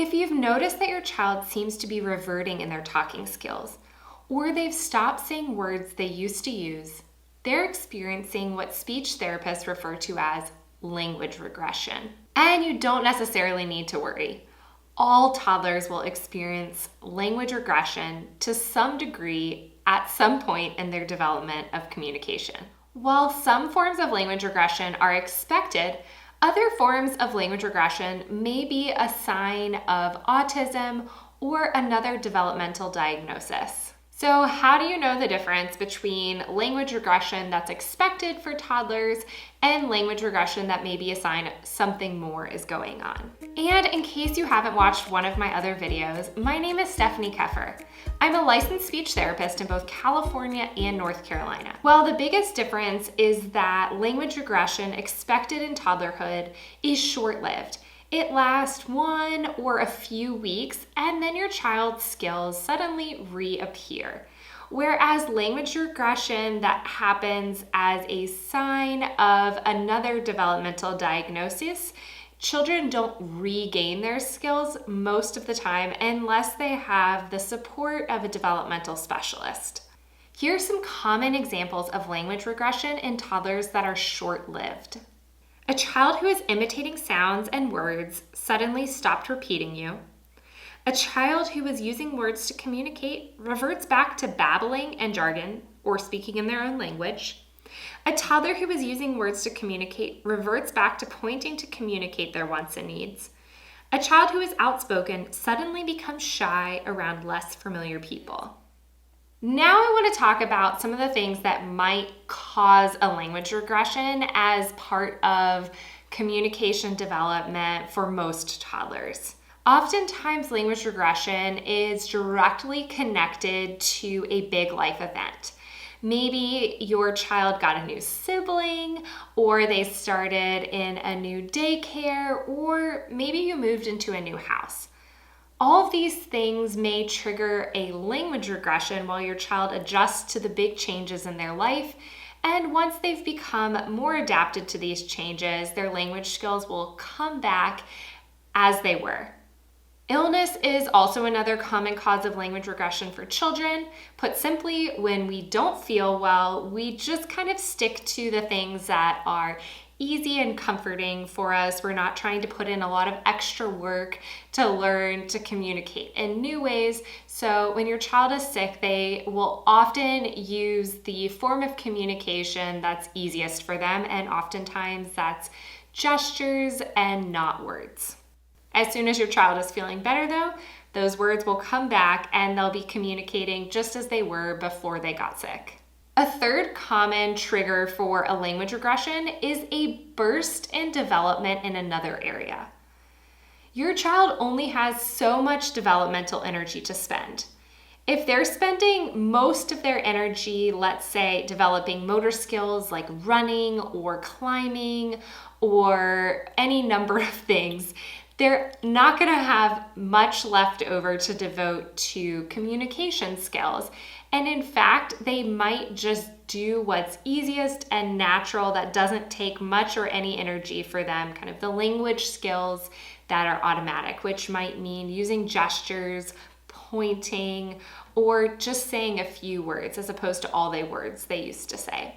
If you've noticed that your child seems to be reverting in their talking skills, or they've stopped saying words they used to use, they're experiencing what speech therapists refer to as language regression. And you don't necessarily need to worry. All toddlers will experience language regression to some degree at some point in their development of communication. While some forms of language regression are expected, other forms of language regression may be a sign of autism or another developmental diagnosis. So how do you know the difference between language regression that's expected for toddlers and language regression that may be a sign something more is going on? And in case you haven't watched one of my other videos, my name is Stephanie Keffer. I'm a licensed speech therapist in both California and North Carolina. Well, the biggest difference is that language regression expected in toddlerhood is short-lived. It lasts 1 or a few weeks, and then your child's skills suddenly reappear. Whereas language regression that happens as a sign of another developmental diagnosis, children don't regain their skills most of the time unless they have the support of a developmental specialist. Here are some common examples of language regression in toddlers that are short-lived. A child who is imitating sounds and words suddenly stopped repeating you. A child who is using words to communicate reverts back to babbling and jargon or speaking in their own language. A toddler who is using words to communicate reverts back to pointing to communicate their wants and needs. A child who is outspoken suddenly becomes shy around less familiar people. Now I want to talk about some of the things that might cause a language regression as part of communication development for most toddlers. Oftentimes, language regression is directly connected to a big life event. Maybe your child got a new sibling, or they started in a new daycare, or maybe you moved into a new house. All of these things may trigger a language regression while your child adjusts to the big changes in their life. And once they've become more adapted to these changes, their language skills will come back as they were. Illness is also another common cause of language regression for children. Put simply, when we don't feel well, we just kind of stick to the things that are easy and comforting for us. We're not trying to put in a lot of extra work to learn to communicate in new ways. So when your child is sick, they will often use the form of communication that's easiest for them, and oftentimes that's gestures and not words. As soon as your child is feeling better though, those words will come back and they'll be communicating just as they were before they got sick. A third common trigger for a language regression is a burst in development in another area. Your child only has so much developmental energy to spend. If they're spending most of their energy, let's say, developing motor skills like running or climbing or any number of things, they're not going to have much left over to devote to communication skills. And in fact, they might just do what's easiest and natural that doesn't take much or any energy for them, kind of the language skills that are automatic, which might mean using gestures, pointing, or just saying a few words as opposed to all the words they used to say.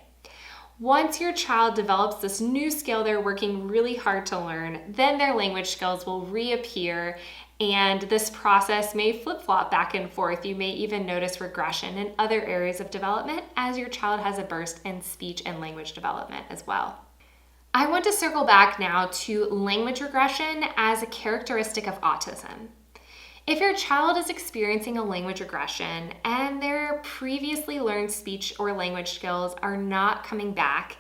Once your child develops this new skill they're working really hard to learn, then their language skills will reappear, and this process may flip-flop back and forth. You may even notice regression in other areas of development as your child has a burst in speech and language development as well. I want to circle back now to language regression as a characteristic of autism. If your child is experiencing a language regression and their previously learned speech or language skills are not coming back,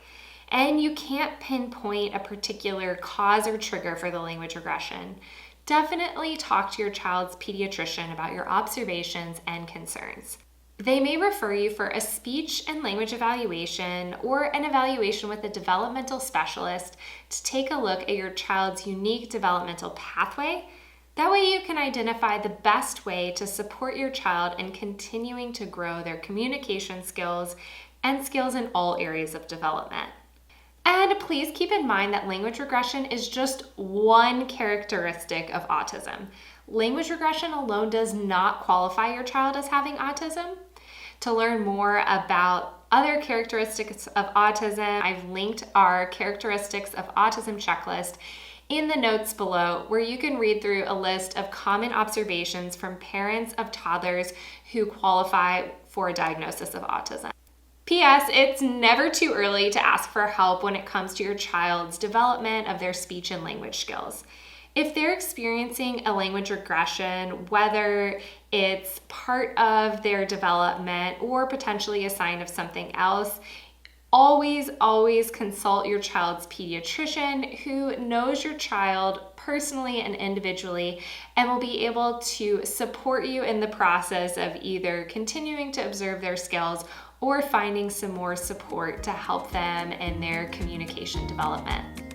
and you can't pinpoint a particular cause or trigger for the language regression, definitely talk to your child's pediatrician about your observations and concerns. They may refer you for a speech and language evaluation or an evaluation with a developmental specialist to take a look at your child's unique developmental pathway. That way you can identify the best way to support your child in continuing to grow their communication skills and skills in all areas of development. And please keep in mind that language regression is just one characteristic of autism. Language regression alone does not qualify your child as having autism. To learn more about other characteristics of autism, I've linked our characteristics of autism checklist in the notes below, where you can read through a list of common observations from parents of toddlers who qualify for a diagnosis of autism. P.S. It's never too early to ask for help when it comes to your child's development of their speech and language skills. If they're experiencing a language regression, whether it's part of their development or potentially a sign of something else, always consult your child's pediatrician who knows your child personally and individually and will be able to support you in the process of either continuing to observe their skills or finding some more support to help them in their communication development.